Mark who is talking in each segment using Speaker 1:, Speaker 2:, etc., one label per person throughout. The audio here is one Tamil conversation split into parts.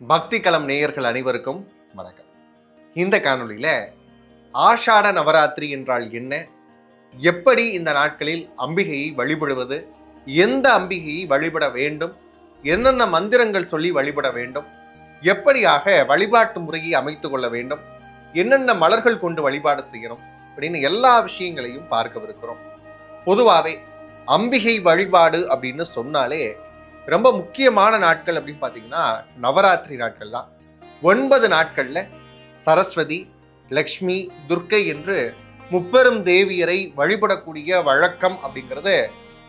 Speaker 1: பக்தி களம் நேயர்கள் அனைவருக்கும் வணக்கம். இந்த காணொளியில ஆஷாட நவராத்திரி என்றால் என்ன, எப்படி இந்த நாட்களில் அம்பிகையை வழிபடுவது, எந்த அம்பிகையை வழிபட வேண்டும், என்னென்ன மந்திரங்கள் சொல்லி வழிபட வேண்டும், எப்படியாக வழிபாட்டு முறையை அமைத்து கொள்ள வேண்டும், என்னென்ன மலர்கள் கொண்டு வழிபாடு செய்யணும் அப்படின்னு எல்லா விஷயங்களையும் பார்க்கவிருக்கிறோம். பொதுவாகவே அம்பிகை வழிபாடு அப்படின்னு சொன்னாலே ரொம்ப முக்கியமான நாட்கள் அப்படின்னு பார்த்தீங்கன்னா நவராத்திரி நாட்கள் தான். 9 நாட்கள்ல சரஸ்வதி, லக்ஷ்மி, துர்க்கை என்று முப்பெரும் தேவியரை வழிபடக்கூடிய வழக்கம் அப்படிங்கிறது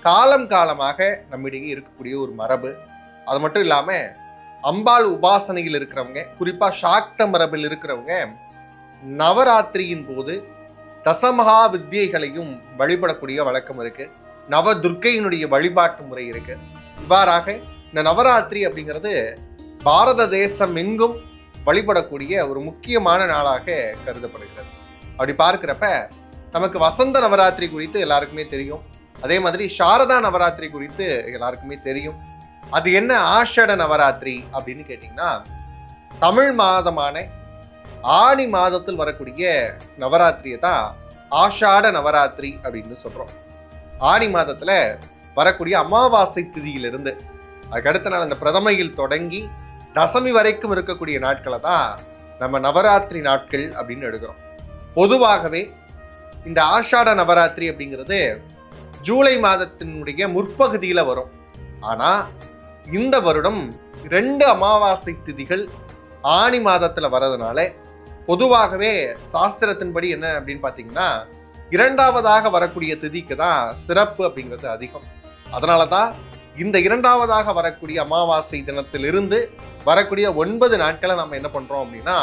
Speaker 1: காலம் காலமாக நம்மிடையே இருக்கக்கூடிய ஒரு மரபு. அது மட்டும் இல்லாம அம்பாள் உபாசனையில் இருக்கிறவங்க, குறிப்பா சாக்த மரபில் இருக்கிறவங்க நவராத்திரியின் போது தசமகா வித்தியைகளையும் வழிபடக்கூடிய வழக்கம் இருக்கு. நவ துர்க்கையினுடைய வழிபாட்டு முறை இருக்கு. இவ்வாறாக இந்த நவராத்திரி அப்படிங்கிறது பாரத தேசம் எங்கும் வழிபடக்கூடிய ஒரு முக்கியமான நாளாக கருதப்படுகிறது. அப்படி பார்க்கிறப்ப நமக்கு வசந்த நவராத்திரி குறித்து எல்லாருக்குமே தெரியும். அதே மாதிரி சாரதா நவராத்திரி குறித்து எல்லாருக்குமே தெரியும். அது என்ன ஆஷாட நவராத்திரி அப்படின்னு கேட்டீங்கன்னா, தமிழ் மாதமான ஆனி மாதத்தில் வரக்கூடிய நவராத்திரியை தான் ஆஷாட நவராத்திரி அப்படின்னு சொல்றோம். ஆனி மாதத்துல வரக்கூடிய அமாவாசை திதியிலிருந்து அதுக்கடுத்த நாள் அந்த பிரதமையில் தொடங்கி தசமி வரைக்கும் இருக்கக்கூடிய நாட்களை தான் நம்ம நவராத்திரி நாட்கள் அப்படின்னு எடுக்கிறோம். பொதுவாகவே இந்த ஆஷாட நவராத்திரி அப்படிங்கிறது ஜூலை மாதத்தினுடைய முற்பகுதியில வரும். ஆனா இந்த வருடம் 2 அமாவாசை திதிகள் ஆனி மாதத்துல வர்றதுனால பொதுவாகவே சாஸ்திரத்தின்படி என்ன அப்படின்னு பார்த்தீங்கன்னா, 2வதாக வரக்கூடிய திதிக்கு தான் சிறப்பு அப்படிங்கிறது அதிகம். அதனாலதான் இந்த 2வதாக வரக்கூடிய அமாவாசை தினத்திலிருந்து வரக்கூடிய 9 நாட்களை நம்ம என்ன பண்றோம் அப்படின்னா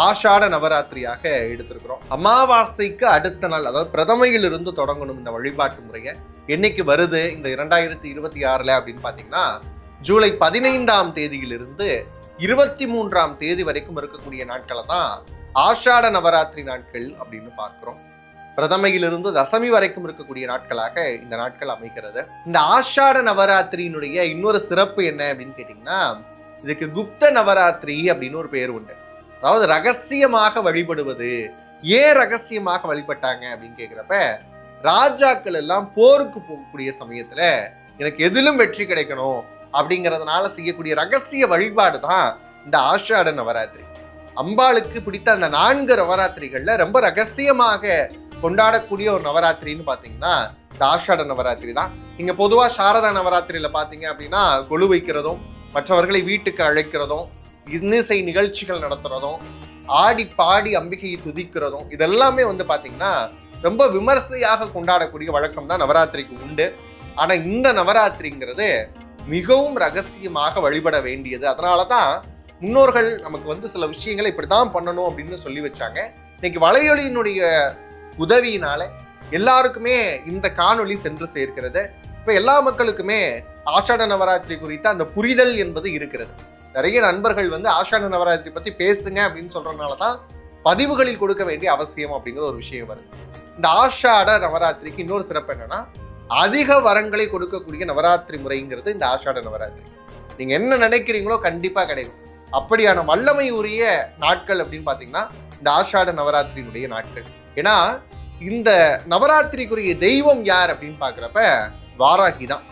Speaker 1: ஆஷாட நவராத்திரியாக எடுத்திருக்கிறோம். அமாவாசைக்கு அடுத்த நாள், அதாவது பிரதமையில் இருந்து தொடங்கணும் இந்த வழிபாட்டு முறையை. என்னைக்கு வருது இந்த 2026 அப்படின்னு பாத்தீங்கன்னா, ஜூலை 15ஆம் தேதியிலிருந்து 23ஆம் தேதி வரைக்கும் இருக்கக்கூடிய நாட்களை தான் ஆஷாட நவராத்திரி நாட்கள் அப்படின்னு பார்க்கிறோம். பிரதமையிலிருந்து தசமி வரைக்கும் இருக்கக்கூடிய நாட்களாக இந்த நாட்கள் அமைகிறது. இந்த ஆஷாட நவராத்திரியினுடைய இன்னொரு சிறப்பு என்ன அப்படின்னு கேட்டீங்கன்னா, இதுக்கு குப்த நவராத்திரி அப்படின்னு ஒரு பேர் உண்டு. அதாவது ரகசியமாக வழிபடுவது. ஏன் ரகசியமாக வழிபட்டாங்க அப்படின்னு கேட்கிறப்ப, ராஜாக்கள் எல்லாம் போருக்கு போகக்கூடிய சமயத்துல எனக்கு எதிலும் வெற்றி கிடைக்கணும் அப்படிங்கிறதுனால செய்யக்கூடிய ரகசிய வழிபாடு தான் இந்த ஆஷாட நவராத்திரி. அம்பாளுக்கு பிடித்த அந்த 4 நவராத்திரிகள்ல ரொம்ப ரகசியமாக கொண்டாடக்கூடிய ஒரு நவராத்திரின்னு பாத்தீங்கன்னா இந்த ஆஷாட நவராத்திரி தான். நீங்க பொதுவா சாரதா நவராத்திரியில பாத்தீங்க அப்படின்னா கொலு வைக்கிறதும், மற்றவர்களை வீட்டுக்கு அழைக்கிறதும், இன்னிசை நிகழ்ச்சிகள் நடத்துறதும், ஆடி பாடி அம்பிகையை துதிக்கிறதும், இதெல்லாமே பாத்தீங்கன்னா ரொம்ப விமர்சையாக கொண்டாடக்கூடிய வழக்கம் தான் நவராத்திரிக்கு உண்டு. ஆனா இந்த நவராத்திரிங்கிறது மிகவும் ரகசியமாக வழிபட வேண்டியது. அதனாலதான் முன்னோர்கள் நமக்கு சில விஷயங்களை இப்படித்தான் பண்ணணும் அப்படின்னு சொல்லி வச்சாங்க. இன்னைக்கு வலையொலியினுடைய உதவியினால எல்லாருக்குமே இந்த காணொளி சென்று சேர்க்கிறது. இப்ப எல்லா மக்களுக்குமே ஆஷாட நவராத்திரி குறித்த அந்த புரிதல் என்பது இருக்கிறது. நிறைய நண்பர்கள் ஆஷாட நவராத்திரி பத்தி பேசுங்க அப்படின்னு சொல்றதுனாலதான் பதிவுகளில் கொடுக்க வேண்டிய அவசியம் அப்படிங்கிற ஒரு விஷயம் வருது. இந்த ஆஷாட நவராத்திரிக்கு இன்னொரு சிறப்பு என்னன்னா, அதிக வரங்களை கொடுக்கக்கூடிய நவராத்திரி முறைங்கிறது இந்த ஆஷாட நவராத்திரி. நீங்க என்ன நினைக்கிறீங்களோ கண்டிப்பா கிடைக்கும். அப்படியான வல்லமை உரிய நாட்கள் அப்படின்னு பாத்தீங்கன்னா இந்த ஆஷாட நவராத்திரியினுடைய நாட்கள். ஏன்னா இந்த நவராத்திரிக்குரிய தெய்வம் யார் அப்படின்னு பாக்குறப்ப வாராகி தான்.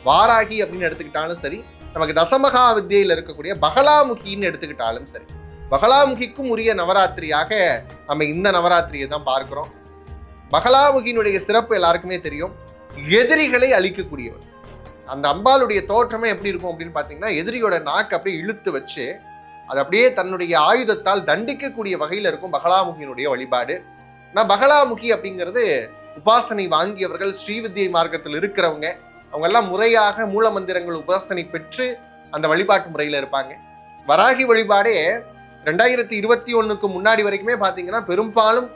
Speaker 1: வாராகி அப்படின்னு எடுத்துக்கிட்டாலும் சரி, நமக்கு தசமகா வித்தியில இருக்கக்கூடிய பகலாமுகின்னு எடுத்துக்கிட்டாலும் சரி, பகலாமுகிக்கும் உரிய நவராத்திரியாக நம்ம இந்த நவராத்திரியை தான் பார்க்கிறோம். பகலாமுகியினுடைய சிறப்பு எல்லாருக்குமே தெரியும். எதிரிகளை அழிக்கக்கூடியவர். அந்த அம்பாளுடைய தோற்றமே எப்படி இருக்கும் அப்படின்னு பாத்தீங்கன்னா, எதிரியோட நாக்கு அப்படியே இழுத்து வச்சு அது அப்படியே தன்னுடைய ஆயுதத்தால் தண்டிக்கக்கூடிய வகையில் இருக்கும் பகலாமுகியினுடைய வழிபாடு. நான் பகலாமுகி அப்படிங்கிறது உபாசனை வாங்கியவர்கள், ஸ்ரீவித்யை மார்க்கத்தில் இருக்கிறவங்க, அவங்க எல்லாம் முறையாக மூல மந்திரங்கள் உபாசனை பெற்று அந்த வழிபாட்டு முறையில இருப்பாங்க. வராகி வழிபாடே 2021க்கு முன்னாடி வரைக்குமே பாத்தீங்கன்னா பெரும்பாலும்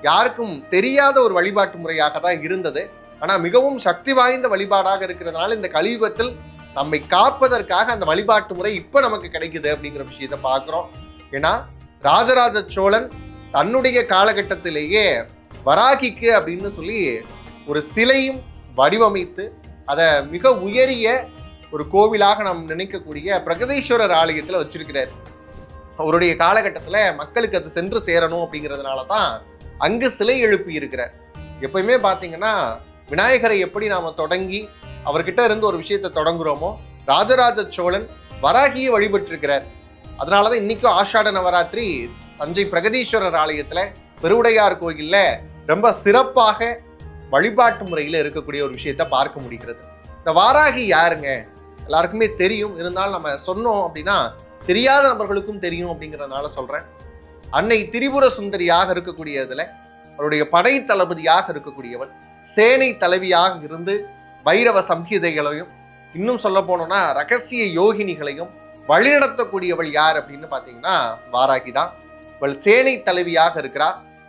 Speaker 1: யாருக்கும் தெரியாத ஒரு வழிபாட்டு முறையாக தான் இருந்தது. ஆனா மிகவும் சக்தி வாய்ந்த வழிபாடாக இருக்கிறதுனால இந்த கலியுகத்தில் நம்மை காப்பதற்காக அந்த வழிபாட்டு முறை இப்ப நமக்கு கிடைக்குது அப்படிங்கிற விஷயத்த பாக்குறோம். ஏன்னா ராஜராஜ சோழன் தன்னுடைய காலகட்டத்திலேயே வராகிக்கு அப்படின்னு சொல்லி ஒரு சிலையும் வடிவமைத்து அதை மிக உயரிய ஒரு கோவிலாக நாம் நினைக்கக்கூடிய பிரகதீஸ்வரர் ஆலயத்துல வச்சிருக்கிறார். அவருடைய காலகட்டத்துல மக்களுக்கு அது சென்று சேரணும் அப்படிங்கிறதுனால தான் அங்கு சிலை எழுப்பி இருக்கிறார். எப்பயுமே பாத்தீங்கன்னா விநாயகரை எப்படி நாம தொடங்கி அவர்கிட்ட இருந்து ஒரு விஷயத்தை தொடங்குறோமோ, ராஜராஜ சோழன் வராகியை வழிபட்டிருக்கிறார். அதனாலதான் இன்னைக்கும் ஆஷாட நவராத்திரி தஞ்சை பிரகதீஸ்வரர் ஆலயத்துல பெருவுடையார் கோயில்ல ரொம்ப சிறப்பாக வழிபாட்டு முறையில இருக்கக்கூடிய ஒரு விஷயத்த பார்க்க முடிகிறது. இந்த வாராகி யாருங்க? எல்லாருக்குமே தெரியும். இருந்தாலும் நம்ம சொன்னோம் அப்படின்னா தெரியாத நபர்களுக்கும் தெரியும் அப்படிங்கிறதுனால சொல்றேன். அன்னை திரிபுர சுந்தரியாக இருக்கக்கூடியதுல அவருடைய படை தளபதியாக இருக்கக்கூடியவள், சேனை தலைவியாக இருந்து பைரவ சம்ஹிதைகளையும் இன்னும் சொல்ல போனோம்னா ரகசிய யோகினிகளையும் வழிநடத்தக்கூடியவள் யார் அப்படின்னு பாத்தீங்கன்னா வாராகி தான். அவள் சேனை தலைவியாக இருக்கிறா.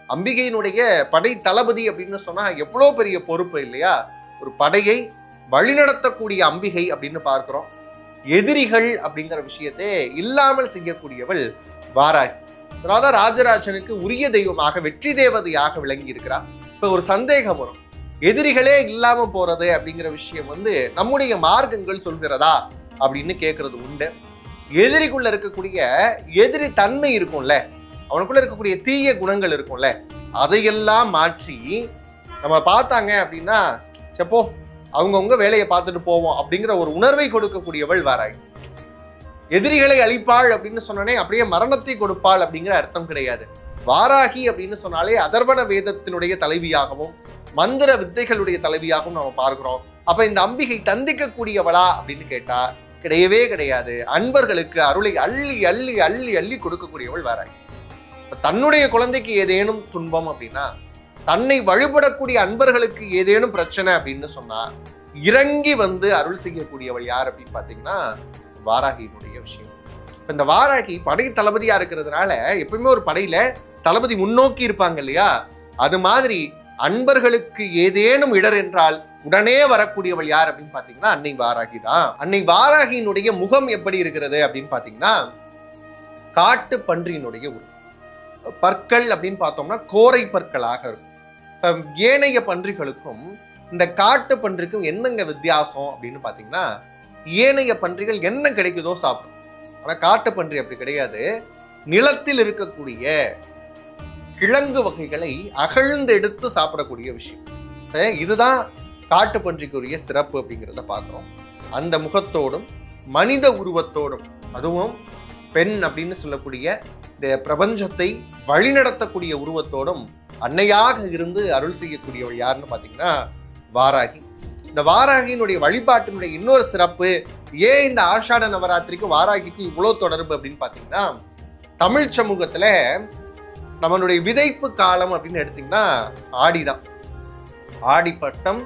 Speaker 1: அம்பிகையினுடைய படை தளபதி அப்படின்னு சொன்னா எவ்வளவு பெரிய பொறுப்பு இல்லையா? ஒரு படையை வழிநடத்தக்கூடிய அம்பிகை அப்படின்னு பார்க்கிறோம். எதிரிகள் அப்படிங்கிற விஷயத்தை இல்லாமல் செய்யக்கூடியவள் வாராகி. அதனால்தான் ராஜராஜனுக்கு உரிய தெய்வமாக வெற்றி தேவதையாக விளங்கி இருக்கிறார். இப்ப ஒரு சந்தேகம் வரும், எதிரிகளே இல்லாம போறது அப்படிங்கிற விஷயம் நம்முடைய மார்க்கங்கள் சொல்கிறதா அப்படின்னு கேட்கறது உண்டு. எதிரிக்குள்ள இருக்கக்கூடிய எதிரி தன்மை இருக்கும்ல, அவனுக்குள்ள இருக்கக்கூடிய தீய குணங்கள் இருக்கும்ல, அதையெல்லாம் மாற்றி நம்ம பார்த்தாங்க அப்படின்னா செப்போ அவங்கவுங்க வேலையை பார்த்துட்டு போவோம் அப்படிங்கிற ஒரு உணர்வை கொடுக்கக்கூடியவள் வாராகி. எதிரிகளை அழிப்பாள் அப்படின்னு சொன்னோடனே அப்படியே மரணத்தை கொடுப்பாள் அப்படிங்கிற அர்த்தம் கிடையாது. வாராகி அப்படின்னு சொன்னாலே அதர்வண வேதத்தினுடைய தலைவியாகவும் மந்திர வித்தைகளுடைய தலைவியாகவும் நம்ம பார்க்கிறோம். அப்ப இந்த அம்பிகை தந்திக்கக்கூடியவளா அப்படின்னு கேட்டா கிடையவே கிடையாது. அன்பர்களுக்கு அருளை அள்ளி அள்ளி அள்ளி அள்ளி கொடுக்கக்கூடியவள் வாராகி. தன்னுடைய குழந்தைக்கு ஏதேனும் துன்பம் அப்படின்னா, தன்னை வழிபடக்கூடிய அன்பர்களுக்கு ஏதேனும் பிரச்சனை அப்படின்னு சொன்னா இறங்கி அருள் செய்யக்கூடியவள் யார் அப்படின்னு பாத்தீங்கன்னா வாராகியினுடைய விஷயம். இந்த வாராகி படை தளபதியா இருக்கிறதுனால எப்பவுமே ஒரு படையில தளபதி முன்னோக்கி இருப்பாங்க இல்லையா? அது மாதிரி அன்பர்களுக்கு ஏதேனும் இடர் என்றால் உடனே வரக்கூடியவள் யார் அப்படின்னு பாத்தீங்கன்னா அன்னை வாராகி தான். அன்னை வாராகியினுடைய முகம் எப்படி இருக்கிறது அப்படின்னு பாத்தீங்கன்னா காட்டு பன்றியினுடைய பற்கள் அப்படின்னு பார்த்தோம்னா கோரை பற்களாக இருக்கும். ஏனைய பன்றிகளுக்கும் இந்த காட்டு பன்றிக்கும் என்னங்க வித்தியாசம் அப்படின்னு பாத்தீங்கன்னா, ஏனைய பன்றிகள் என்ன கிடைக்குதோ சாப்பிடும். ஆனா காட்டு பன்றி அப்படி கிடையாது. நிலத்தில் இருக்கக்கூடிய கிழங்கு வகைகளை அகழ்ந்து எடுத்து சாப்பிடக்கூடிய விஷயம். இதுதான் காட்டு பன்றிக்குரிய சிறப்பு அப்படிங்கிறத பார்க்கிறோம். அந்த முகத்தோடும் மனித உருவத்தோடும், அதுவும் பெண் அப்படின்னு சொல்லக்கூடிய இந்த பிரபஞ்சத்தை வழிநடத்தக்கூடிய உருவத்தோடும் அன்னையாக இருந்து அருள் செய்யக்கூடியவள் யாருன்னு பாத்தீங்கன்னா வாராகி. இந்த வாராகியினுடைய வழிபாட்டினுடைய இன்னொரு சிறப்பு, ஏன் இந்த ஆஷாட நவராத்திரிக்கு வாராகிக்கு இவ்வளவு தொடர்பு அப்படின்னு பாத்தீங்கன்னா, தமிழ் சமூகத்துல நம்மளுடைய விதைப்பு காலம் அப்படின்னு எடுத்தீங்கன்னா ஆடிதான். ஆடிப்பட்டம்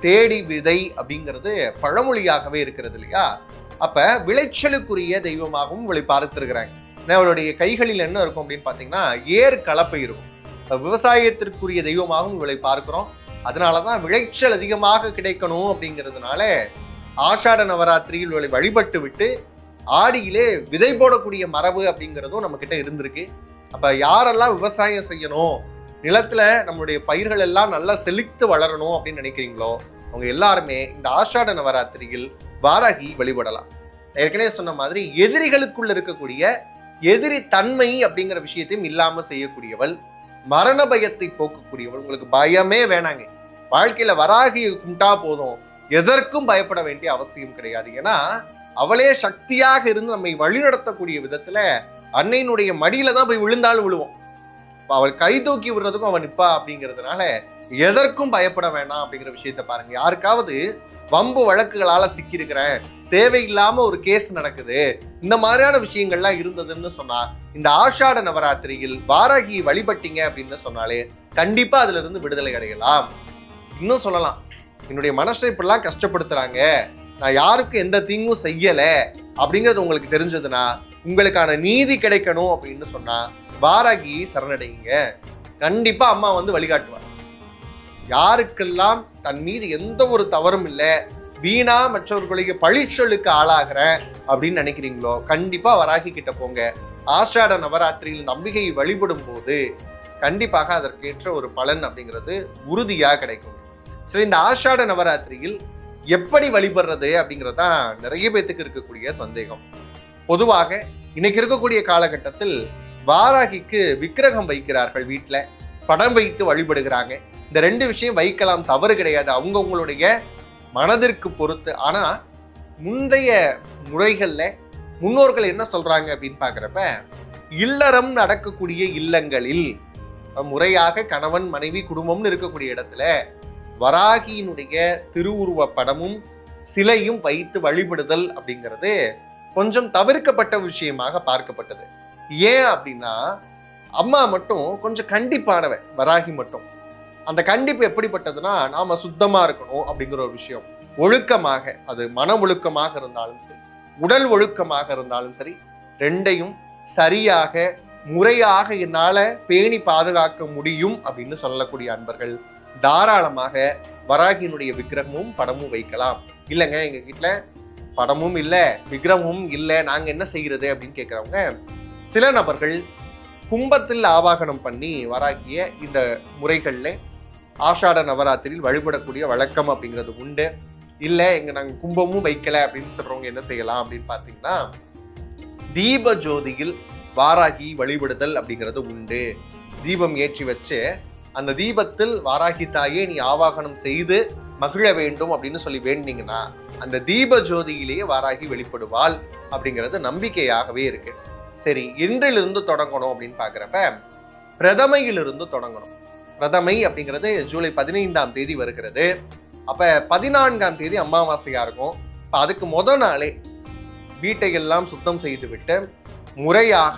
Speaker 1: தேடி விதை அப்படிங்கிறது பழமொழியாகவே இருக்கிறது இல்லையா? அப்ப விளைச்சலுக்குரிய தெய்வமாகவும் இவளை பார்த்திருக்கிறாங்க. அவளுடைய கைகளில் என்ன இருக்கும் அப்படின்னு பாத்தீங்கன்னா ஏர் கலப்பை இருக்கும். விவசாயத்திற்குரிய தெய்வமாகவும் இவளை பார்க்கிறோம். அதனாலதான் விளைச்சல் அதிகமாக கிடைக்கணும் அப்படிங்கிறதுனால ஆஷாட நவராத்திரியில் இவளை வழிபட்டு விட்டு ஆடியிலே விதை போடக்கூடிய மரபு அப்படிங்கிறதும் நம்ம கிட்ட இருந்திருக்கு. அப்ப யாரெல்லாம் விவசாயம் செய்யணும், நிலத்துல நம்மளுடைய பயிர்கள் எல்லாம் நல்லா செழித்து வளரணும் அப்படின்னு நினைக்கிறீங்களோ அவங்க எல்லாருமே இந்த ஆஷாட நவராத்திரியில் வாராகி வழிபடலாம். ஏற்கனவே சொன்ன மாதிரி எதிரிகளுக்குள்ள இருக்கக்கூடிய எதிரி தன்மை அப்படிங்கிற விஷயத்தையும் இல்லாம செய்யக்கூடியவள், மரண பயத்தை போக்கக்கூடியவள். உங்களுக்கு பயமே வேணாங்க, வாழ்க்கையில வராகியை கும்பிட்டா போதும், எதற்கும் பயப்பட வேண்டிய அவசியம் கிடையாது. ஏன்னா அவளே சக்தியாக இருந்து நம்மை வழிநடத்தக்கூடிய விதத்துல அன்னையினுடைய மடியில தான் போய் விழுந்தாலும் விழுவோம். அவள் கை தூக்கி விடுறதுக்கும் அவன் நிப்பா அப்படிங்கிறதுனால எதற்கும் பயப்பட வேணாம் அப்படிங்கிற விஷயத்த பாருங்க. யாருக்காவது வம்பு வழக்குகளால சிக்கியிருக்கிறேன், தேவையில்லாம ஒரு கேஸ் நடக்குது, இந்த மாதிரியான விஷயங்கள்லாம் இருந்ததுன்னு சொன்னா இந்த ஆஷாட நவராத்திரியில் வாராகியை வழிபட்டீங்க அப்படின்னு சொன்னாலே கண்டிப்பா அதுல இருந்து விடுதலை அடையலாம். இன்னும் சொல்லலாம், என்னுடைய மனசை இப்படிலாம் கஷ்டப்படுத்துறாங்க, நான் யாருக்கும் எந்த தீங்கும் செய்யல அப்படிங்கிறது உங்களுக்கு தெரிஞ்சதுன்னா, உங்களுக்கான நீதி கிடைக்கணும் அப்படின்னு சொன்னா வாராகி சரணடைங்க. கண்டிப்பா அம்மா வழிகாட்டுவார். யாருக்கெல்லாம் தன் மீது எந்த ஒரு தவறும் இல்லை, வீணா மற்றவர்களுடைய பழிச்சொல்லுக்கு ஆளாகிறேன் அப்படின்னு நினைக்கிறீங்களோ கண்டிப்பா வராகி கிட்ட போங்க. ஆஷாட நவராத்திரியில் நம்பிக்கையை வழிபடும் போது கண்டிப்பாக அதற்கேற்ற ஒரு பலன் அப்படிங்கிறது உறுதியா கிடைக்கும். சரி, இந்த ஆஷாட நவராத்திரியில் எப்படி வழிபடுறது அப்படிங்கிறதான் நிறைய பேத்துக்கு இருக்கக்கூடிய சந்தேகம். பொதுவாக இன்னைக்கு இருக்கக்கூடிய காலகட்டத்தில் வாராகிக்கு விக்கிரகம் வைக்கிறார்கள், வீட்டுல படம் வைத்து வழிபடுகிறாங்க. இந்த ரெண்டு விஷயம் வைக்கலாம், தவறு கிடையாது, அவங்கவுங்களுடைய மனதிற்கு பொறுத்து. ஆனா முந்தைய முறைகள்ல முன்னோர்கள் என்ன சொல்றாங்க அப்படின்னு பாக்குறப்ப, இல்லறம் நடக்கக்கூடிய இல்லங்களில் முறையாக கணவன் மனைவி குடும்பம்னு இருக்கக்கூடிய இடத்துல வராகியினுடைய திருவுருவ படமும் சிலையும் வைத்து வழிபடுதல் அப்படிங்கிறது கொஞ்சம் தவிர்க்கப்பட்ட விஷயமாக பார்க்கப்பட்டது. ஏன் அப்படின்னா, அம்மா மட்டும் கொஞ்சம் கண்டிப்பானவ, வராகி மட்டும். அந்த கண்டிப்பு எப்படிப்பட்டதுன்னா, நாம சுத்தமா இருக்கணும் அப்படிங்கிற ஒரு விஷயம். ஒழுக்கமாக, அது மன ஒழுக்கமாக இருந்தாலும் சரி, உடல் ஒழுக்கமாக இருந்தாலும் சரி, ரெண்டையும் சரியாக முறையாக என்னால பேணி பாதுகாக்க முடியும் அப்படின்னு சொல்லக்கூடிய அன்பர்கள் தாராளமாக வராகியினுடைய விக்கிரகமும் படமும் வைக்கலாம். இல்லைங்க எங்க வீட்டுல படமும் இல்லை விக்கிரகமும் இல்லை, நாங்க என்ன செய்யறது அப்படின்னு கேட்கிறவங்க, சில நபர்கள் கும்பத்தில் ஆவாகனம் பண்ணி வராகிய இந்த முறைகள்ல ஆஷாட நவராத்திரியில் வழிபடக்கூடிய வழக்கம் அப்படிங்கிறது உண்டு. இல்லை எங்க நாங்க கும்பமும் வைக்கல அப்படின்னு சொல்றவங்க என்ன செய்யலாம் அப்படின்னு பார்த்தீங்கன்னா, தீப ஜோதியில் வாராகி வழிபடுதல் அப்படிங்கிறது உண்டு. தீபம் ஏற்றி வச்சு அந்த தீபத்தில் வாராகி தாயே நீ ஆவாகனம் செய்து மகிழ வேண்டும் அப்படின்னு சொல்லி வேண்டிங்கன்னா அந்த தீப ஜோதியிலேயே வாராகி வெளிப்படுவாள் அப்படிங்கிறது நம்பிக்கையாகவே இருக்கு. சரி, இன்றிலிருந்து தொடங்கணும் அப்படின்னு பாக்குறப்ப பிரதமையிலிருந்து தொடங்கணும். பிரதமை அப்படிங்கிறது ஜூலை 15ஆம் தேதி வருகிறது. அப்ப 14ஆம் தேதி அமாவாசையா இருக்கும். அதுக்கு முதல் நாளே வீட்டையெல்லாம் சுத்தம் செய்து விட்டு முறையாக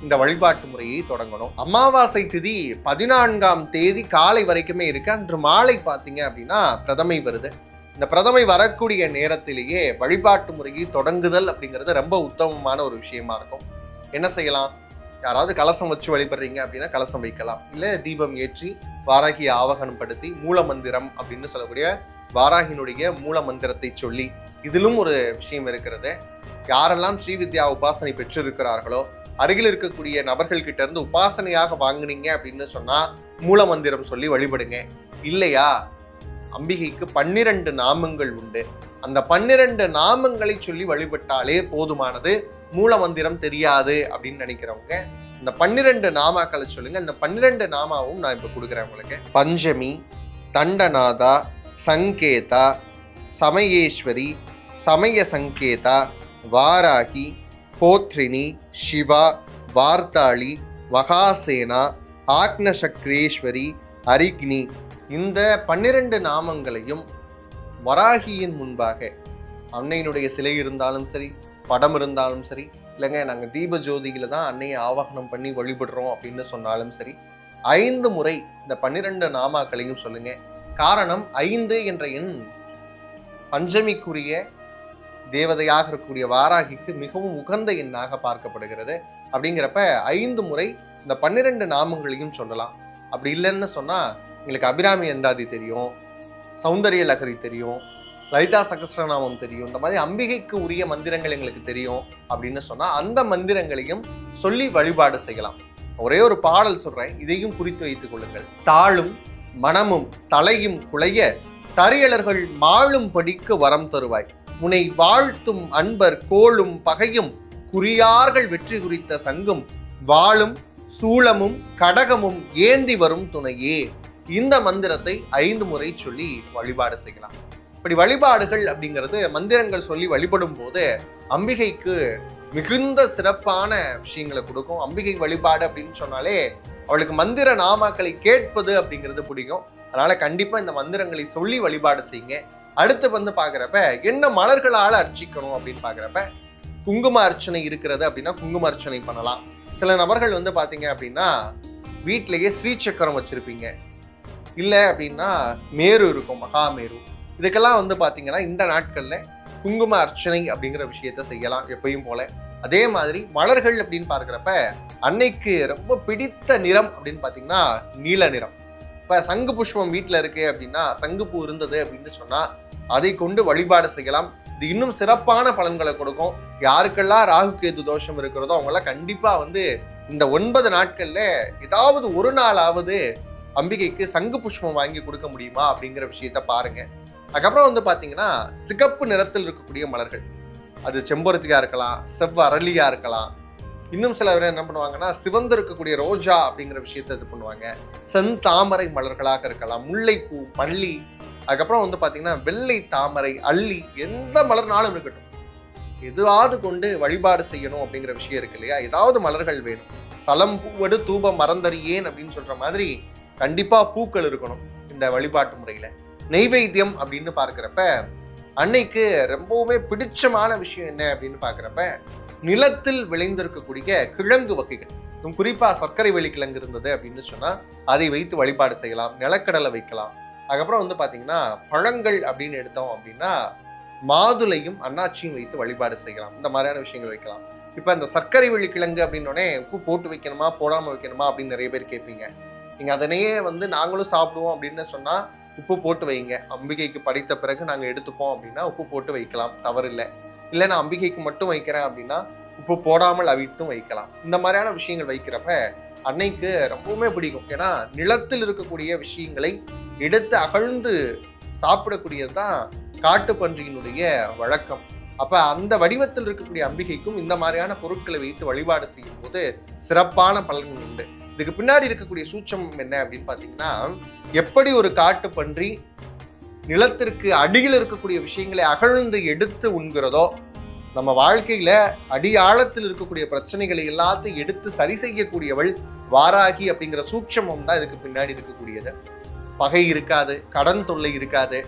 Speaker 1: இந்த வழிபாட்டு முறையை தொடங்கணும். அமாவாசை திதி 14ஆம் தேதி காலை வரைக்குமே இருக்கு. அன்று மாலை பார்த்தீங்க அப்படின்னா பிரதமை வருது. இந்த பிரதமை வரக்கூடிய நேரத்திலேயே வழிபாட்டு முறையை தொடங்குதல் அப்படிங்கிறது ரொம்ப உத்தமமான ஒரு விஷயமா இருக்கும். என்ன செய்யலாம், யாராவது கலசம் வச்சு வழிபடுறீங்க அப்படின்னா கலசம் வைக்கலாம், இல்லை தீபம் ஏற்றி வாராகி ஆவாகனம் படுத்தி மூல மந்திரம் அப்படின்னு சொல்லக்கூடிய வாராகினுடைய மூல மந்திரத்தை சொல்லி, இதிலும் ஒரு விஷயம் இருக்கிறது. யாரெல்லாம் ஸ்ரீவித்யா உபாசனை பெற்றிருக்கிறார்களோ அருகில் இருக்கக்கூடிய நபர்கள் கிட்ட இருந்து உபாசனையாக வாங்கினீங்க அப்படின்னு சொன்னா மூல மந்திரம் சொல்லி வழிபடுங்க. இல்லையா, அம்பிகைக்கு 12 நாமங்கள் உண்டு. அந்த 12 நாமங்களை சொல்லி வழிபட்டாலே போதுமானது. மூல மந்திரம் தெரியாது அப்படின்னு நினைக்கிறவங்க இந்த 12 நாமாக்களை சொல்லுங்க. இந்த 12 நாமாவும் நான் இப்ப கொடுக்குறேன் உங்களுக்கு. பஞ்சமி, தண்டநாதா, சங்கேதா, சமயேஸ்வரி, சமய சங்கேதா, வாராகி, போத்ரினி, சிவா, வார்த்தாளி, மகாசேனா, ஆக்னசக்ரேஸ்வரி, அரிக்னி. இந்த 12 நாமங்களையும் வராகியின் முன்பாக, அன்னையினுடைய சிலை இருந்தாலும் சரி, படம் இருந்தாலும் சரி, இல்லைங்க நாங்கள் தீப ஜோதியில தான் அன்னையை ஆவாகனம் பண்ணி வழிபடுறோம் அப்படின்னு சொன்னாலும் சரி, 5 முறை இந்த 12 நாமாக்களையும் சொல்லுங்க. காரணம் 5 என்ற எண் பஞ்சமிக்குரிய தேவதையாக இருக்கக்கூடிய வாராகிக்கு மிகவும் உகந்த எண்ணாக பார்க்கப்படுகிறது. அப்படிங்கிறப்ப 5 முறை இந்த 12 நாமங்களையும் சொல்லலாம். அப்படி இல்லைன்னு சொன்னா எங்களுக்கு அபிராமி அந்தாதி தெரியும், சௌந்தரிய லகரி தெரியும், லலிதா சகஸ்ரநாமம் தெரியும், இந்த மாதிரி அம்பிகைக்கு உரிய மந்திரங்கள் எங்களுக்கு தெரியும் அப்படின்னு சொன்னா அந்த மந்திரங்களையும் சொல்லி வழிபாடு செய்யலாம். ஒரே ஒரு பாடல் சொல்றேன், இதையும் குறித்து வைத்துக் கொள்ளுங்கள். தாளும் மனமும் தலையும் குலைய தரியலர்கள் மாளும் படிக்கு வரம் தருவாய், முனை வாழ்த்தும் அன்பர் கோளும் பகையும் குறியார்கள் வெற்றி குறித்த சங்கும் வாளும் சூளமும் கடகமும் ஏந்தி வரும் துணையே. இந்த மந்திரத்தை 5 முறை சொல்லி வழிபாடு செய்யலாம். இப்படி வழிபாடுகள் அப்படிங்கிறது மந்திரங்கள் சொல்லி வழிபடும் போது அம்பிகைக்கு மிகுந்த சிறப்பான விஷயங்களை கொடுக்கும். அம்பிகை வழிபாடு அப்படின்னு சொன்னாலே அவளுக்கு மந்திர நாமாக்களை கேட்பது அப்படிங்கிறது பிடிக்கும். அதனால கண்டிப்பா இந்த மந்திரங்களை சொல்லி வழிபாடு செய்யுங்க. அடுத்து பாக்குறப்ப என்ன மலர்களால அர்ச்சிக்கணும் அப்படின்னு பாக்குறப்ப குங்கும அர்ச்சனை இருக்கிறது அப்படின்னா குங்கும அர்ச்சனை பண்ணலாம். சில நபர்கள் பாத்தீங்க அப்படின்னா வீட்டிலேயே ஸ்ரீசக்கரம் வச்சிருப்பீங்க, இல்லை அப்படின்னா மேரு இருக்கும், மகாமேரு. இதுக்கெல்லாம் பாத்தீங்கன்னா இந்த நாட்கள்ல குங்கும அர்ச்சனை அப்படிங்கிற விஷயத்த செய்யலாம் எப்பயும் போல. அதே மாதிரி மலர்கள் அப்படின்னு பார்க்குறப்ப அன்னைக்கு ரொம்ப பிடித்த நிறம் அப்படின்னு பார்த்தீங்கன்னா நீல நிறம். இப்போ சங்கு புஷ்பம் வீட்டில் இருக்கு அப்படின்னா, சங்குப்பூ இருந்தது அப்படின்னு சொன்னா அதை கொண்டு வழிபாடு செய்யலாம். இது இன்னும் சிறப்பான பலன்களை கொடுக்கும். யாருக்கெல்லாம் ராகு கேது தோஷம் இருக்கிறதோ அவங்களாம் கண்டிப்பா இந்த 9 நாட்கள்ல ஏதாவது ஒரு நாளாவது அம்பிகைக்கு சங்கு புஷ்பம் வாங்கி கொடுக்க முடியுமா அப்படிங்கிற விஷயத்த பாருங்க. அதுக்கப்புறம் வந்து பார்த்தீங்கன்னா சிகப்பு நிறத்தில் இருக்கக்கூடிய மலர்கள், அது செம்பருத்தியா இருக்கலாம், செவ்வ அரளியா இருக்கலாம். இன்னும் சில பேர் என்ன பண்ணுவாங்கன்னா சிவந்து இருக்கக்கூடிய ரோஜா அப்படிங்கிற விஷயத்த இது பண்ணுவாங்க. செந்தாமரை மலர்களாக இருக்கலாம், முல்லைப்பூ, மல்லி, அதுக்கப்புறம் வந்து பார்த்தீங்கன்னா வெள்ளை தாமரை, அல்லி, எந்த மலர்னாலும் இருக்கட்டும், எதுவாவது கொண்டு வழிபாடு செய்யணும் அப்படிங்கிற விஷயம் இருக்கு இல்லையா. ஏதாவது மலர்கள் வேணும். சலம் பூவடு தூபம் மறந்தறியேன் அப்படின்னு சொல்ற மாதிரி கண்டிப்பா பூக்கள் இருக்கணும் இந்த வழிபாட்டு முறையில. நெய்வேத்தியம் அப்படின்னு பார்க்கிறப்ப அன்னைக்கு ரொம்பவுமே பிடிச்சமான விஷயம் என்ன அப்படின்னு பார்க்குறப்ப நிலத்தில் விளைந்திருக்கக்கூடிய கிழங்கு வகைகள், குறிப்பா சர்க்கரை வெள்ளி கிழங்கு இருந்தது அப்படின்னு சொன்னா அதை வைத்து வழிபாடு செய்யலாம். நிலக்கடலை வைக்கலாம். அதுக்கப்புறம் வந்து பாத்தீங்கன்னா பழங்கள் அப்படின்னு எடுத்தோம் அப்படின்னா மாதுளையும் அன்னாச்சியும் வைத்து வழிபாடு செய்யலாம். இந்த மாதிரியான விஷயங்கள் வைக்கலாம். இப்ப இந்த சர்க்கரை வெள்ளி கிழங்கு அப்படின்னோடனே உப்பு போட்டு வைக்கணுமா போடாம வைக்கணுமா அப்படின்னு நிறைய பேர் கேட்பீங்க. நீங்க அதனையே வந்து நாங்களும் சாப்பிடுவோம் அப்படின்னு சொன்னா உப்பு போட்டு வைங்க. அம்பிகைக்கு படைத்த பிறகு நாங்கள் எடுத்துப்போம் அப்படின்னா உப்பு போட்டு வைக்கலாம், தவறில்லை. இல்லை நான் அம்பிகைக்கு மட்டும் வைக்கிறேன் அப்படின்னா உப்பு போடாமல் அவித்தும் வைக்கலாம். இந்த மாதிரியான விஷயங்கள் வைக்கிறப்ப அன்னைக்கு ரொம்பவுமே பிடிக்கும். ஏன்னா நிலத்தில் இருக்கக்கூடிய விஷயங்களை எடுத்து அகழ்ந்து சாப்பிடக்கூடியது தான் காட்டுப்பன்றியினுடைய வழக்கம். அப்ப அந்த வடிவத்தில் இருக்கக்கூடிய அம்பிகைக்கும் இந்த மாதிரியான பொருட்களை வைத்து வழிபாடு செய்யும் போது சிறப்பான பலன்கள் உண்டு. இதுக்கு பின்னாடி இருக்கக்கூடிய சூட்சமம் என்ன அப்படின்னு பாத்தீங்கன்னா, எப்படி ஒரு காட்டு பன்றி நிலத்திற்கு அடியில் இருக்கக்கூடிய விஷயங்களை அகழ்ந்து எடுத்து உண்கிறதோ, நம்ம வாழ்க்கையில அடி ஆழத்தில் இருக்கக்கூடிய பிரச்சனைகளை எல்லாத்தையும் எடுத்து சரி செய்யக்கூடியவள் வாராகி அப்படிங்கிற சூட்சமம் தான் இதுக்கு பின்னாடி இருக்கக்கூடியது. பகை இருக்காது, கடன் தொல்லை இருக்காது,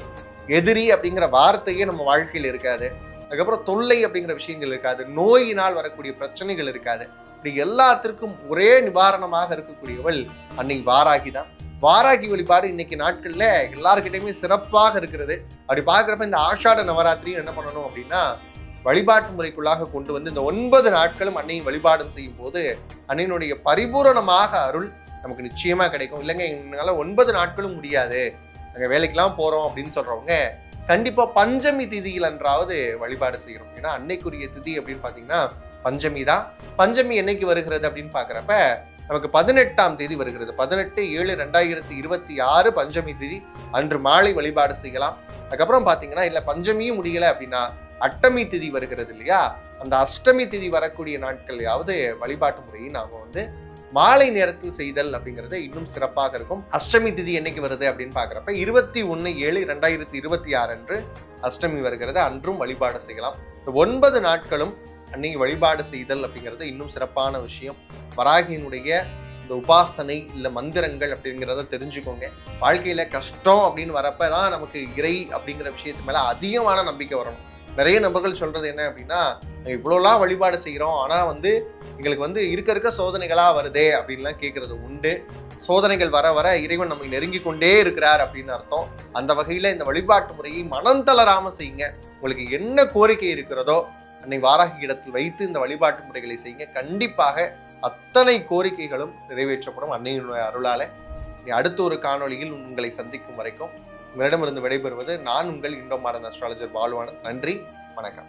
Speaker 1: எதிரி அப்படிங்கிற வார்த்தையே நம்ம வாழ்க்கையில் இருக்காது, அதுக்கப்புறம் தொல்லை அப்படிங்கிற விஷயங்கள் இருக்காது, நோயினால் வரக்கூடிய பிரச்சனைகள் இருக்காது. இப்படி எல்லாத்திற்கும் ஒரே நிவாரணமாக இருக்கக்கூடியவள் அன்னை வாராகி தான். வாராகி வழிபாடு இன்னைக்கு நாட்கள்ல எல்லாருக்கிட்டையுமே சிறப்பாக இருக்கிறது. அப்படி பார்க்குறப்ப இந்த ஆஷாட நவராத்திரியும் என்ன பண்ணணும் அப்படின்னா வழிபாட்டு முறைக்குள்ளாக கொண்டு வந்து இந்த 9 நாட்களும் அன்னையும் வழிபாடும் செய்யும் போது அன்னையினுடைய பரிபூரணமாக அருள் நமக்கு நிச்சயமா கிடைக்கும். இல்லைங்க எங்களால 9 நாட்களும் முடியாது, நாங்கள் வேலைக்கெல்லாம் போறோம் அப்படின்னு சொல்றவங்க கண்டிப்பா பஞ்சமி திதியில் அன்றாவது வழிபாடு செய்யணும். ஏன்னா அன்னைக்குரிய திதி அப்படின்னு பாத்தீங்கன்னா பஞ்சமி தான். பஞ்சமி என்னைக்கு வருகிறது அப்படின்னு பாக்குறப்ப நமக்கு 18ஆம் தேதி வருகிறது. 18/7/2026 பஞ்சமி திதி அன்று மாலை வழிபாடு செய்யலாம். அதுக்கப்புறம் பாத்தீங்கன்னா இல்ல பஞ்சமியும் முடியல அப்படின்னா அஷ்டமி திதி வருகிறது இல்லையா, அந்த அஷ்டமி திதி வரக்கூடிய நாட்களையாவது வழிபாட்டு முறையை நாம வந்து மாலை நேரத்தில் செய்தல் அப்படிங்கிறது இன்னும் சிறப்பாக இருக்கும். அஷ்டமி திதி என்னைக்கு வருது அப்படின்னு பாக்குறப்ப 21/7/2026 அன்று அஷ்டமி வருகிறது. அன்றும் வழிபாடு செய்யலாம். 9 நாட்களும் அன்னைக்கு வழிபாடு செய்தல் அப்படிங்கிறது இன்னும் சிறப்பான விஷயம். வராகியினுடைய இந்த உபாசனை இல்ல மந்திரங்கள் அப்படிங்கிறத தெரிஞ்சுக்கோங்க. வாழ்க்கையில கஷ்டம் அப்படின்னு வரப்பதான் நமக்கு இறை அப்படிங்கிற விஷயத்து மேல அதிகமான நம்பிக்கை வரணும். நிறைய நபர்கள் சொல்றது என்ன அப்படின்னா, இவ்வளோலாம் வழிபாடு செய்யறோம் ஆனா வந்து எங்களுக்கு வந்து இருக்க சோதனைகளா வருதே அப்படின்லாம் கேட்கறது உண்டு. சோதனைகள் வர வர இறைவன் நம்மை நெருங்கி கொண்டே இருக்கிறார் அப்படின்னு அர்த்தம். அந்த வகையில இந்த வழிபாட்டு முறையை மனம் தளராம செய்யுங்க. உங்களுக்கு என்ன கோரிக்கை இருக்கிறதோ அன்னை வாராகி இடத்தில் வைத்து இந்த வழிபாட்டு முறைகளை செய்யுங்க. கண்டிப்பாக அத்தனை கோரிக்கைகளும் நிறைவேற்றப்படும் அன்னையினுடைய அருளால. அடுத்த ஒரு காணொளியில் உங்களை சந்திக்கும் வரைக்கும் உங்களிடமிருந்து விடைபெறுவது நான் உங்கள் இண்டோ மாரன் அஸ்ட்ராலஜர் பாலுவானந்த். நன்றி, வணக்கம்.